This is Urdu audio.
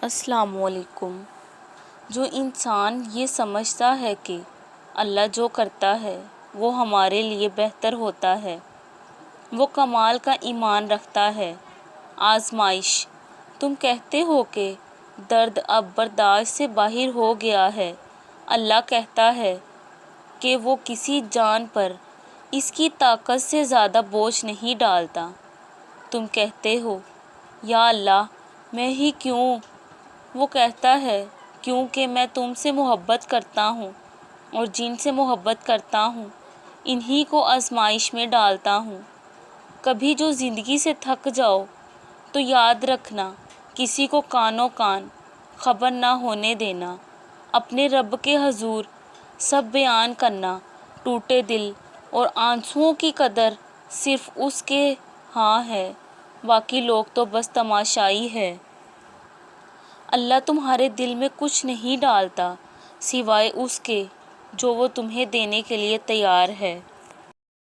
السلام علیکم۔ جو انسان یہ سمجھتا ہے کہ اللہ جو کرتا ہے وہ ہمارے لیے بہتر ہوتا ہے، وہ کمال کا ایمان رکھتا ہے۔ آزمائش۔ تم کہتے ہو کہ درد اب برداشت سے باہر ہو گیا ہے۔ اللہ کہتا ہے کہ وہ کسی جان پر اس کی طاقت سے زیادہ بوجھ نہیں ڈالتا۔ تم کہتے ہو یا اللہ میں ہی کیوں؟ وہ کہتا ہے کیونکہ میں تم سے محبت کرتا ہوں اور جن سے محبت کرتا ہوں انہی کو آزمائش میں ڈالتا ہوں۔ کبھی جو زندگی سے تھک جاؤ تو یاد رکھنا، کسی کو کانوں کان خبر نہ ہونے دینا، اپنے رب کے حضور سب بیان کرنا، ٹوٹے دل اور آنسوؤں کی قدر صرف اس کے ہاں ہے، باقی لوگ تو بس تماشائی ہے۔ اللہ تمہارے دل میں کچھ نہیں ڈالتا سوائے اس کے جو وہ تمہیں دینے کے لیے تیار ہے۔